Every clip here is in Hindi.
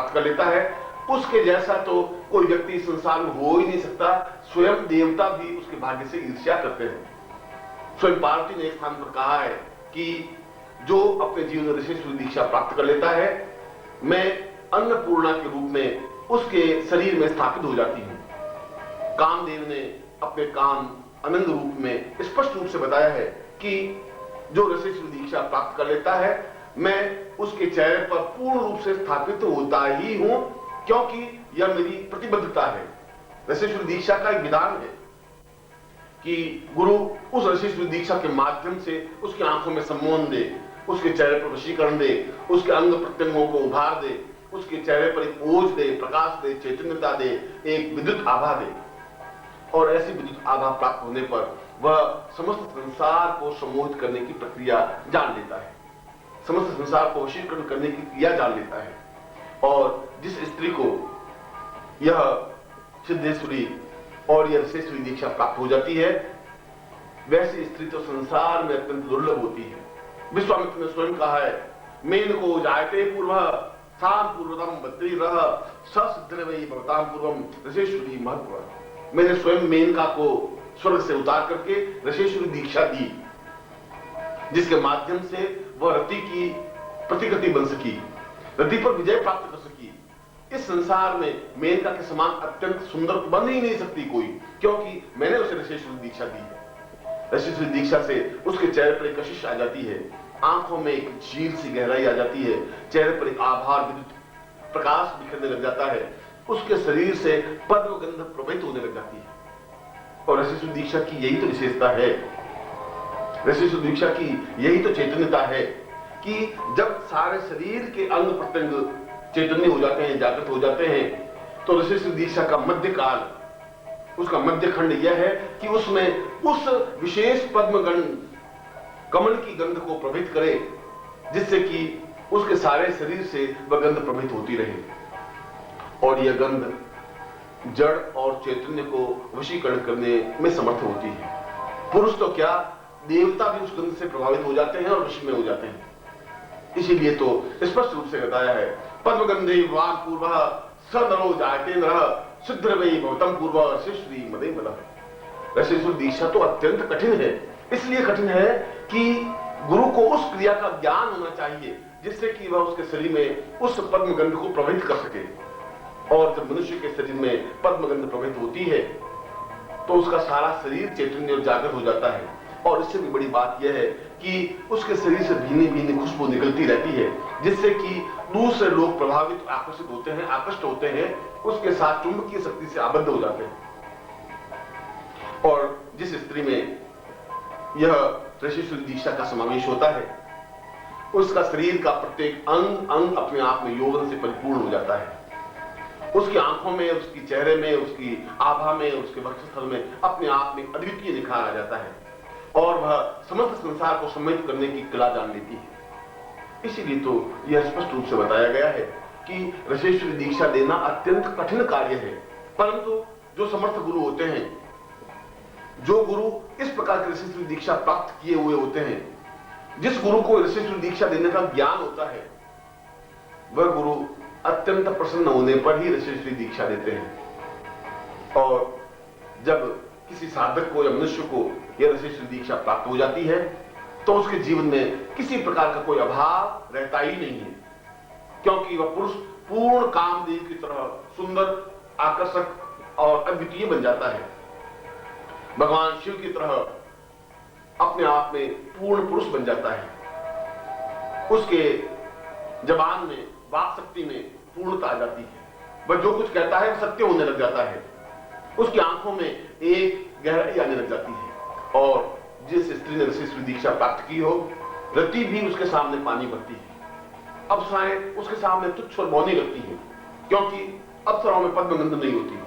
प्राप्त कर लेता है, उसके जैसा तो कोई व्यक्ति इस संसार में हो ही नहीं सकता। स्वयं देवता भी उसके भाग्य से ईर्ष्या करते हैं। स्वयं पार्वती ने एक स्थान पर कहा है कि जो अपने जीवन में ऋषिश्री दीक्षा प्राप्त कर लेता है, मैं अन्नपूर्णा के रूप में उसके शरीर में स्थापित हो जाती हूं। कामदेव ने अपने काम अनंग रूप में स्पष्ट रूप से बताया है कि जो ऋषिश्री दीक्षा प्राप्त कर लेता है, मैं उसके चेहरे पर पूर्ण रूप से स्थापित होता ही हूं, क्योंकि यह मेरी प्रतिबद्धता है। ऋषिश्री दीक्षा का एक विधान है कि गुरु उस ऋषिश्री दीक्षा के माध्यम से उसकी आंखों में सम्मोहन दे, उसके चेहरे पर वशीकरण दे, उसके अंग प्रत्यंगों को उभार दे, उसके चेहरे पर एक ओज दे, प्रकाश दे, चैतन्यता दे, एक विद्युत आभा दे। और ऐसी विद्युत आभा प्राप्त होने पर वह समस्त संसार को सम्मोहित करने की प्रक्रिया जान लेता है, समस्त संसार को वशीकरण करने की क्रिया जान लेता है। और जिस स्त्री को यह सिद्धेश्वरी और यह ऋषिश्री दीक्षा प्राप्त हो जाती है, वैसी स्त्री तो संसार में अत्यंत दुर्लभ होती है। विश्वामित्र ने स्वयं कहा है, मेन को जायते पूर्व साम पूर्वतम बद्री रह सिद्धि भवताम पूर्वम ऋषिश्री महत्व। मैंने स्वयं मेनका को स्वर्ग से उतार करके ऋषिश्री दीक्षा दी, जिसके माध्यम से वह रति की प्रतिकृति बन सकी, रति पर विजय प्राप्त कर सकी। इस संसार में मेनका के समान अत्यंत सुंदर बन ही नहीं सकती कोई, क्योंकि मैंने उसे ऋषिश्री दीक्षा दी है। ऋषिश्री दीक्षा से उसके चेहरे पर एक कशिश आ जाती है, आंखों में एक झील सी गहराई आ जाती है, चेहरे पर एक आभार विद्युत प्रकाश बिखरने लग जाता है, उसके शरीर से पद्म गंध प्रवाहित होने लग जाती है। और ऋषिश्री दीक्षा की यही तो विशेषता है, ऋषिश्री दीक्षा की यही तो चैतन्यता है कि जब सारे शरीर के अंग प्रत्यंग चैतन्य हो जाते हैं, जागृत हो जाते हैं, तो ऋषिश्री दीक्षा का मध्य काल, उसका मध्य खंड यह है कि उसमें उस विशेष पद्म गंध, कमल की गंध को प्रभावित करे, जिससे कि उसके सारे शरीर से वह गंध प्रभावित होती रहे। और यह गंध जड़ और चैतन्य को वशीकरण करने में समर्थ होती है। पुरुष तो क्या, देवता भी उस गंध से प्रभावित हो जाते हैं और वश में हो जाते हैं। इसीलिए तो स्पष्ट रूप से बताया है, पद्मगंधे वाम पूर्व स नरो जायते नरः सिद्धि भवतम पूर्व ऋषिश्री मदे मदः। ऋषिश्री दीक्षा तो अत्यंत कठिन है। इसलिए कठिन है कि गुरु को उस क्रिया का ज्ञान होना चाहिए, जिससे कि वह उसके शरीर में उस पद्मगंध को प्रभावित कर सके। और जब मनुष्य के शरीर में पद्मगंध प्रभावित होती है, तो उसका सारा शरीर चैतन्य और जागृत हो जाता है। और इससे भी बड़ी बात यह है कि उसके शरीर से भीनी भीनी खुशबू निकलती रहती है, जिससे कि दूसरे लोग प्रभावित आकर्षित होते हैं, आकृष्ट होते हैं, उसके साथ चुंबकीय शक्ति से आबद्ध हो जाते हैं। और जिस स्त्री में यह ऋषिश्री दीक्षा का समावेश होता है, उसका शरीर का प्रत्येक अंग अंग अपने आप में यौवन से परिपूर्ण हो जाता है। उसकी आंखों में, उसके चेहरे में, उसकी आभा में, उसके वक्षस्थल में अपने आप में अद्वितीय निखार आ जाता है, और वह समस्त संसार को सम्मिलित करने की कला जान लेती है। इसीलिए तो यह स्पष्ट रूप से बताया गया है कि ऋषिश्री दीक्षा देना अत्यंत कठिन कार्य है। परंतु जो समर्थ गुरु होते हैं, जो गुरु इस प्रकार की ऋषिश्री दीक्षा प्राप्त किए हुए होते हैं, जिस गुरु को ऋषिश्री दीक्षा देने का ज्ञान होता है, वह गुरु अत्यंत प्रसन्न होने पर ही ऋषिश्री दीक्षा देते हैं। और जब किसी साधक को या मनुष्य को यह ऋषिश्री दीक्षा प्राप्त हो जाती है, तो उसके जीवन में किसी प्रकार का कोई अभाव रहता ही नहीं है, क्योंकि वह पुरुष पूर्ण कामदेव की तरह सुंदर, आकर्षक और अद्वितीय बन जाता है। भगवान शिव की तरह अपने आप में पूर्ण पुरुष बन जाता है। उसके जबान में, वाक शक्ति में पूर्णता आ जाती है। वह जो कुछ कहता है वह सत्य होने लग जाता है। उसकी आंखों में एक गहराई आने लग जाती है। और जिस स्त्री ने ऋषिश्री दीक्षा प्राप्त की हो, रति भी उसके सामने पानी भरती है। अप्सराएं उसके सामने तुच्छ और मौनी लगती है, क्योंकि अप्सराओं में पद्मगंध नहीं होती,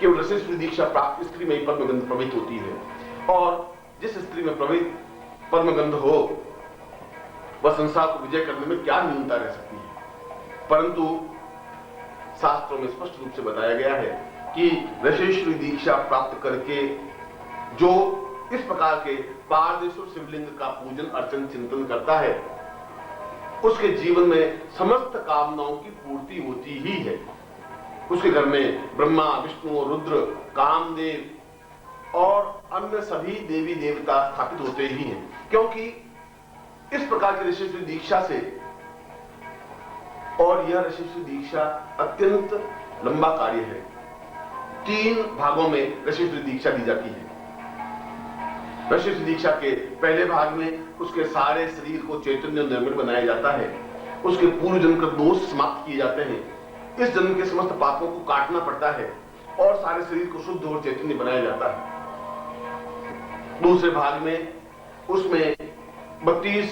केवल ऋषिश्री दीक्षा प्राप्त स्त्री में ही पद्मगंध प्रभावित होती है। और जिस स्त्री में प्रभावित पद्मगंध हो, वह संसार को विजय करने में क्या न्यूनता रह सकती है। परंतु शास्त्रों में स्पष्ट रूप से बताया गया है कि ऋषिश्री दीक्षा प्राप्त करके जो इस प्रकार के पारदेश्वर शिवलिंग का पूजन अर्चन चिंतन करता है, उसके जीवन में समस्त कामनाओं की पूर्ति होती ही है। उसके घर में ब्रह्मा, विष्णु और रुद्र, कामदेव और अन्य सभी देवी देवता स्थापित होते ही हैं, क्योंकि इस प्रकार की ऋषिश्री दीक्षा से, और यह ऋषिश्री दीक्षा अत्यंत लंबा कार्य है। 3 भागों में ऋषिश्री दीक्षा दी जाती है। ऋषिश्री दीक्षा के पहले भाग में उसके सारे शरीर को चैतन्य निर्मल बनाया जाता है। उसके पूर्व जन्म के दोष समाप्त किए जाते हैं। इस जन्म के समस्त पापों को काटना पड़ता है और सारे शरीर को शुद्ध और चैतन्य बनाया जाता है। दूसरे भाग में उसमें 32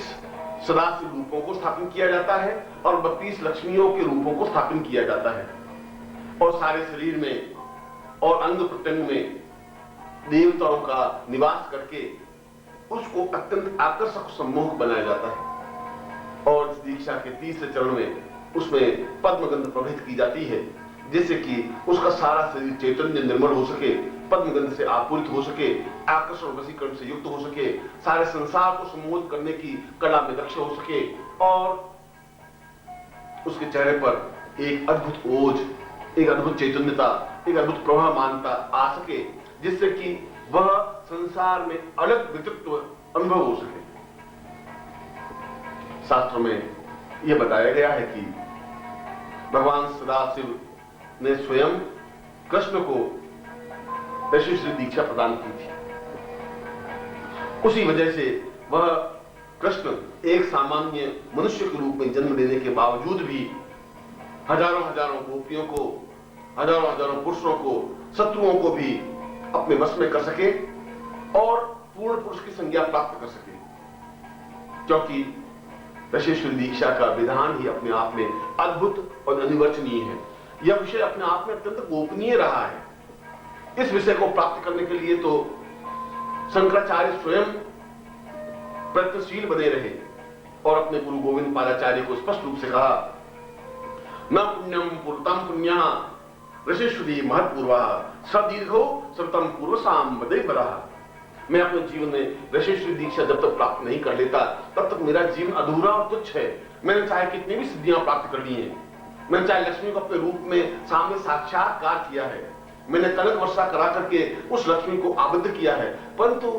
सदाशिव रूपों को स्थापित किया जाता है और 32 लक्ष्मियों के रूपों को स्थापित किया जाता है, और सारे शरीर में और अंग प्रत्यंग में देवताओं का निवास करके उसको अत्यंत आकर्षक सम्मोहक बनाया जाता है। और इस दीक्षा के तीसरे चरण में उसमें पद्मगंध प्रवहित की जाती है, जिससे कि उसका सारा शरीर चैतन्य निर्मल हो सके, पद्मगंध से आपूरित हो सके, आकर्षण वशीकरण से युक्त हो सके, सारे संसार को सम्मोहित करने की कला में दक्ष हो सके, और उसके चेहरे पर एक अद्भुत ओज, एक अद्भुत चैतन्यता, एक अद्भुत प्रभावमानता आ सके, जिससे कि वह संसार में अलग व्यक्तित्व अनुभव हो सके। शास्त्रों में यह बताया गया है कि भगवान सदाशिव ने स्वयं कृष्ण को ऋषिश्री दीक्षा प्रदान की थी। उसी वजह से वह कृष्ण एक सामान्य मनुष्य के रूप में जन्म लेने के बावजूद भी हजारों हजारों गोपियों को, हजारों हजारों पुरुषों को, शत्रुओं को भी अपने वश में कर सके और पूर्ण पुरुष की संज्ञा प्राप्त कर सके, क्योंकि ऋषिश्री दीक्षा का विधान ही अपने आप में अद्भुत और अनिवर्चनीय है। यह विषय अपने आप में अत्यंत गोपनीय रहा है। इस विषय को प्राप्त करने के लिए तो शंकराचार्य स्वयं प्रयत्नशील बने रहे और अपने गुरु गोविंद पादाचार्य को स्पष्ट रूप से कहा, न पुण्यम पूर्तम पुण्य ऋषिश्री महत्पूर्वा सदीर्घो सतम पूर्वसाम बदेबरा। मैं अपने जीवन में ऋषिश्री दीक्षा जब तक प्राप्त नहीं कर लेता तब तक मेरा जीवन अधूरा और तुच्छ है। मैंने चाहे कितनी भी सिद्धियां प्राप्त कर ली हैं, मैंने चाहे लक्ष्मी को अपने रूप में सामने साक्षात्कार किया है, मैंने कनक वर्षा करा करके उस लक्ष्मी को आबद्ध किया है, परंतु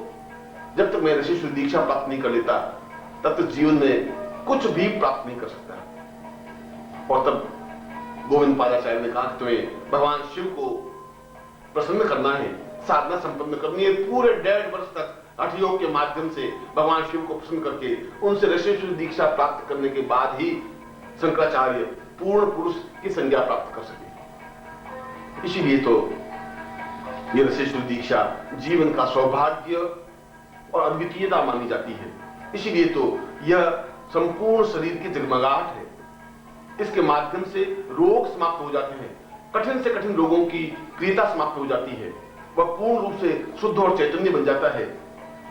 जब तक मैं ऋषिश्री दीक्षा प्राप्त नहीं कर लेता तब तक जीवन में कुछ भी प्राप्त नहीं कर सकता। और तब गोविंद पादाचार्य ने कहा कि तुम्हें भगवान शिव को प्रसन्न करना है, साधना संपन्न करनी है। पूरे 1.5 वर्ष तक हठयोग के माध्यम से भगवान शिव को प्रसन्न करके उनसे ऋषिश्री दीक्षा प्राप्त करने के बाद ही शंकराचार्य पूर्ण पुरुष की संज्ञा प्राप्त कर सके। इसीलिए तो यह ऋषिश्री दीक्षा जीवन का सौभाग्य और अद्वितीयता मानी जाती है। इसीलिए तो यह संपूर्ण शरीर की जगमगाहट है। इसके माध्यम से रोग समाप्त हो जाते हैं, कठिन से कठिन रोगों की क्रियता समाप्त हो जाती है, वह पूर्ण रूप से शुद्ध और चैतन्य बन जाता है।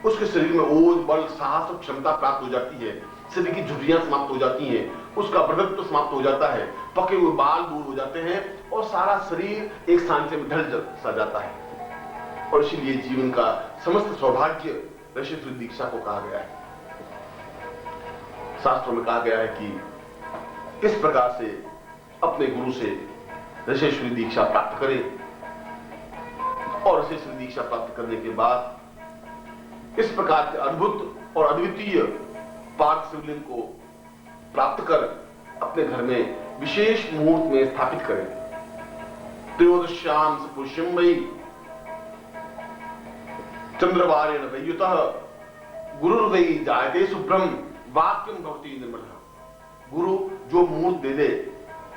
उसके शरीर में ओज, बल, साहस और क्षमता प्राप्त हो जाती है, शरीर की झुर्रियां समाप्त हो जाती हैं, उसका वृद्धत्व समाप्त हो जाता है, पके हुए बाल दूर हो जाते हैं और सारा शरीर एक सांचे में ढल सा जाता है। और इसीलिए जीवन का समस्त सौभाग्य ऋषिश्री दीक्षा को कहा गया है। शास्त्रों में कहा गया है कि किस प्रकार से अपने गुरु से ऋषिश्री दीक्षा प्राप्त करें, और ऋषिश्री दीक्षा प्राप्त करने के बाद इस प्रकार के अद्भुत और अद्वितीय पार्थ शिवलिंग को प्राप्त कर अपने घर में विशेष मुहूर्त में स्थापित करें। त्रयोदश्याम पुष्यम वै चंद्रवारेण वैयुतः गुरुर्वै जायते शुभ्रम वाक्यम भवति निर्मलः। गुरु जो मुहूर्त दे दे,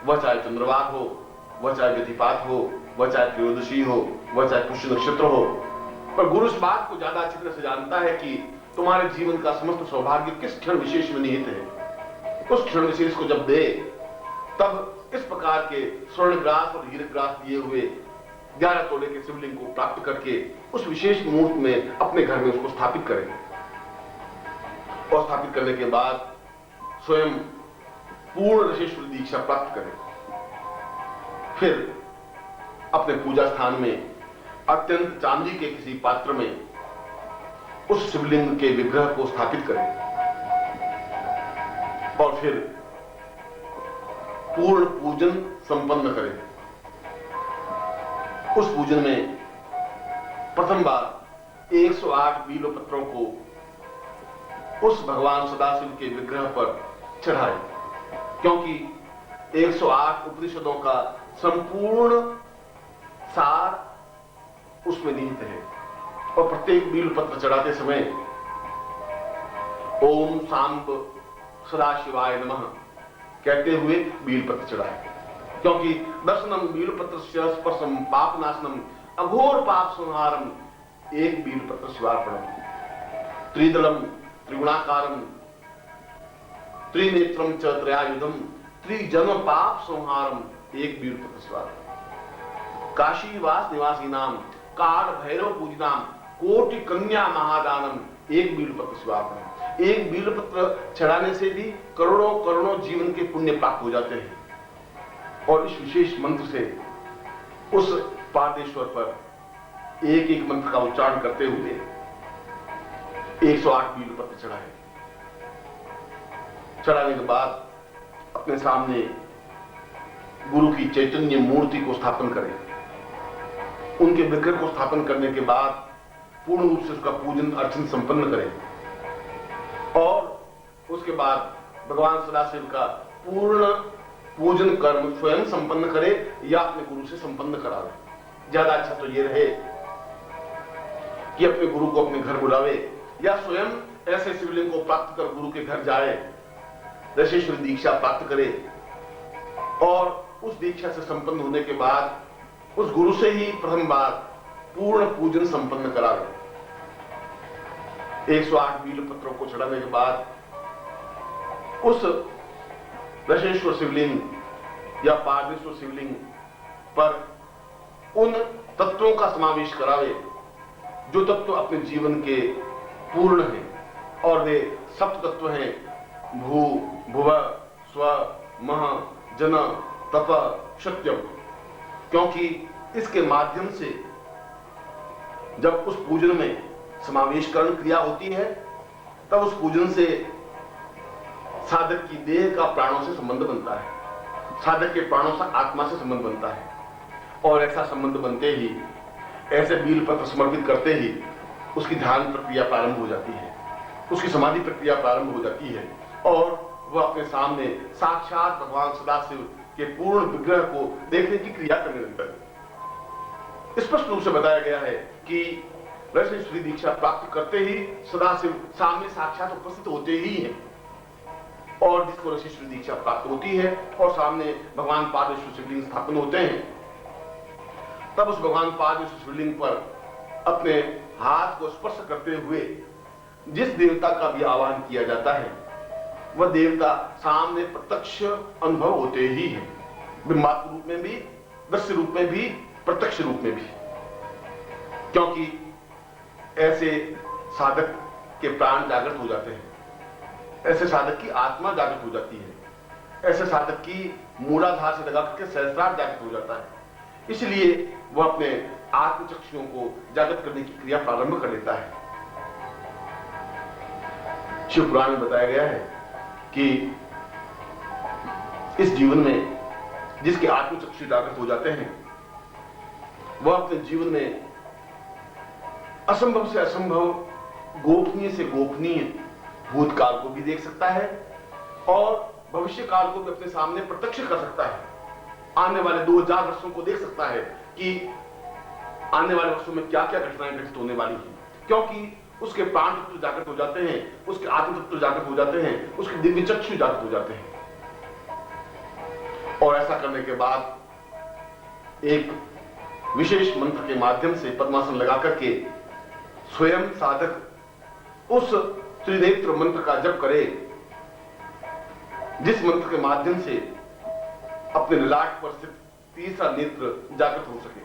वह चाहे चंद्रवार हो, वह चाहे व्यतिपात हो, वह चाहे त्रयोदशी हो, वह चाहे पुष्य नक्षत्र हो, पर गुरु इस बात को ज्यादा अच्छी तरह से जानता है कि तुम्हारे जीवन का समस्त सौभाग्य किस क्षण विशेष में निहित है। उस क्षण विशेष को जब दे, तब इस प्रकार के स्वर्णग्रास और हीरग्रास दिए हुए 11 तोले के शिवलिंग को प्राप्त करके उस विशेष मुहूर्त में अपने घर में उसको स्थापित करें, और स्थापित करने के बाद स्वयं पूर्ण ऋषिश्री दीक्षा प्राप्त करें। फिर अपने पूजा स्थान में अत्यंत चांदी के किसी पात्र में उस शिवलिंग के विग्रह को स्थापित करें, और फिर पूर्ण पूजन संपन्न करे। उस पूजन में प्रथम बार 108 बीलपत्रों को उस भगवान सदाशिव के विग्रह पर चढ़ाए, क्योंकि 108 उपनिषदों का संपूर्ण सार उसमें निहित है। और प्रत्येक बीलपत्र चढ़ाते समय ओम सांब सदाशिवाय नमः कहते हुए बीलपत्र चढ़ाए, क्योंकि दर्शनम बीलपत्र स्पर्शम पाप नाशनम अघोर पाप संहारम एक बीलपत्र शिवार्पणम त्रिदलम त्रिगुणाकारम त्रिनेत्रम च त्रयायुधम त्रिजन्म पाप संहारम एक बीलपत्र शिवार्पणम काशीवास निवासी नाम काल भैरव पूजनाम कोटि कन्या महादानम एक बीलपत्र शिवार्पणम। एक बीलपत्र चढ़ाने से भी करोड़ों करोड़ों जीवन के पुण्य प्राप्त हो जाते हैं। और इस विशेष मंत्र से उस पारदेश्वर पर एक एक मंत्र का उच्चारण करते हुए 108 बीलपत्र चढ़ाए। चढ़ाने के बाद अपने सामने गुरु की चैतन्य मूर्ति को स्थापन करें। उनके विग्रह को स्थापन करने के बाद पूर्ण रूप से उसका पूजन अर्चन संपन्न करें और उसके बाद भगवान सदाशिव का पूर्ण पूजन कर्म स्वयं संपन्न करे या अपने गुरु से संपन्न करावे। ज्यादा अच्छा तो यह रहे कि अपने गुरु को अपने घर बुलावे या स्वयं ऐसे शिवलिंग को प्राप्त कर गुरु के घर जाए, दशेश्वरी दीक्षा प्राप्त करे और उस दीक्षा से संपन्न होने के बाद उस गुरु से ही प्रथम बार पूर्ण पूजन संपन्न करावे। 108 बीलपत्रों को चढ़ाने के बाद उस दशेश्वर शिवलिंग या पारदेश्वर शिवलिंग पर उन तत्वों का समावेश करावे जो तत्व अपने जीवन के पूर्ण हैं, और वे सप्त तत्व हैं भू भुव स्व मह जन तप सत्यम। क्योंकि इसके माध्यम से जब उस पूजन में समावेशकरण क्रिया होती है तब उस पूजन से साधक की देह का प्राणों से संबंध बनता है, साधक के प्राणों से आत्मा से संबंध बनता है। और ऐसा संबंध बनते ही, ऐसे बीलपत्र समर्पित करते ही उसकी ध्यान प्रक्रिया प्रारंभ हो जाती है, उसकी समाधि प्रक्रिया प्रारंभ हो जाती है और वह अपने सामने साक्षात भगवान सदाशिव के पूर्ण विग्रह को देखने की क्रिया करने लगता है। स्पष्ट रूप से बताया गया है कि दशेश्वरी दीक्षा प्राप्त करते ही सदाशिव सामने साक्षात उपस्थित होते ही हैं, और जिसको दशेश्वरी दीक्षा प्राप्त होती है और सामने भगवान पारदेश्वर शिवलिंग स्थापन होते हैं, तब उस भगवान पारदेश्वर शिवलिंग पर अपने हाथ को स्पर्श करते हुए जिस देवता का भी आवाहन किया जाता है वह देवता सामने प्रत्यक्ष अनुभव होते ही है, ब्रह्मात्म रूप में भी, दृश्य रूप में भी, प्रत्यक्ष रूप में भी। क्योंकि ऐसे साधक के प्राण जागृत हो जाते हैं, ऐसे साधक की आत्मा जागृत हो जाती है, ऐसे साधक की मूलाधार से लगा करके सहस्त्रार जागृत हो जाता है। इसलिए वह अपने आत्मचक्षुओं को जागृत करने की क्रिया प्रारंभ कर लेता है। शिव पुराण में बताया गया है कि इस जीवन में जिसके आत्मचक्षु जागृत हो जाते हैं वह अपने जीवन में असंभव से असंभव, गोपनीय से गोपनीय भूतकाल को भी देख सकता है और भविष्य काल को भी अपने सामने प्रत्यक्ष कर सकता है। आने वाले 2000 वर्षों को देख सकता है कि आने वाले वर्षों में क्या क्या घटनाएं घटित होने वाली हैं, क्योंकि उसके प्राण तत्व जागृत हो जाते हैं, उसके आत्म तत्व जागृत हो जाते हैं, उसके दिव्य चक्षु जागृत हो जाते हैं। और ऐसा करने के बाद एक विशेष मंत्र के माध्यम से पद्मासन लगा करके स्वयं साधक उस त्रिनेत्र मंत्र का जप करे, जिस मंत्र के माध्यम से अपने ललाट पर स्थित तीसरा नेत्र जागृत हो सके,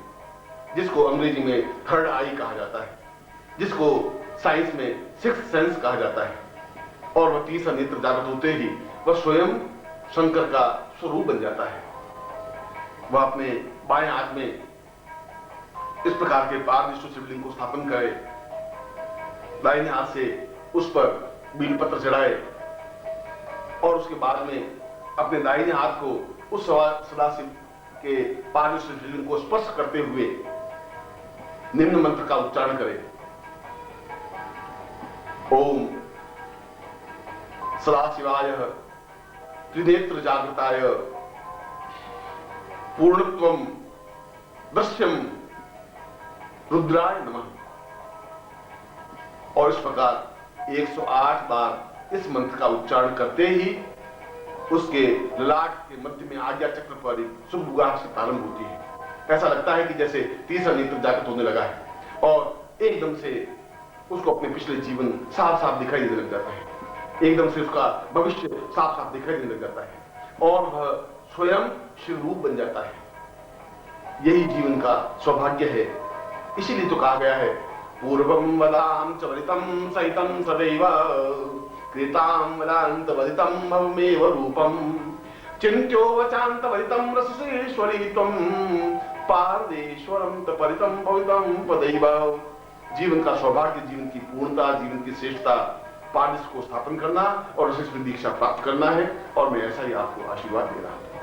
जिसको अंग्रेजी में थर्ड आई कहा जाता है, जिसको साइंस में सिक्स्थ सेंस कहा जाता है। और वह तीसरा नेत्र जागृत होते ही वह स्वयं शंकर का स्वरूप बन जाता है। वह अपने बाएं हाथ में इस प्रकार के पारदेश्वर शिवलिंग को स्थापन करे, दाहिने हाथ से उस पर बीलपत्र चढ़ाए और उसके बाद में अपने दाहिने हाथ को उस सदाशिव के पारमेश्वर शिवलिंग को स्पर्श करते हुए निम्न मंत्र का उच्चारण करें। ओम सदाशिवाय त्रिनेत्र जागृताय पूर्णत्वम दृश्यम रुद्राय नमः। और इस प्रकार 108 बार इस मंत्र का उच्चारण करते ही उसके ललाट के मध्य में आज्ञा चक्र पर शुभ गुगाहट से प्रारंभ होती है। ऐसा लगता है कि जैसे तीसरा नेत्र जागृत होने लगा है और एकदम से उसको अपने पिछले जीवन साफ साफ दिखाई देने लग जाता है। एकदम से उसका भविष्य साफ साफ दिखाई देने लग जाता है और वह स्वयं शिव रूप बन जाता है। यही जीवन का सौभाग्य है। इसीलिए तो कहा गया है, पूर्वम वदाम च वदितम सहितम सदैव कृताम वदांत वदितम भवमेव रूपम चिंत्यो वचांत वदितम रससेश्वरी त्वं पारदेश्वरम तपरितम भवितम पदैव। जीवन का सौभाग्य, जीवन की पूर्णता, जीवन की श्रेष्ठता पारदेश को स्थापन करना और रसेश्वरी दीक्षा प्राप्त करना है। और मैं ऐसा ही आपको आशीर्वाद दे रहा हूं।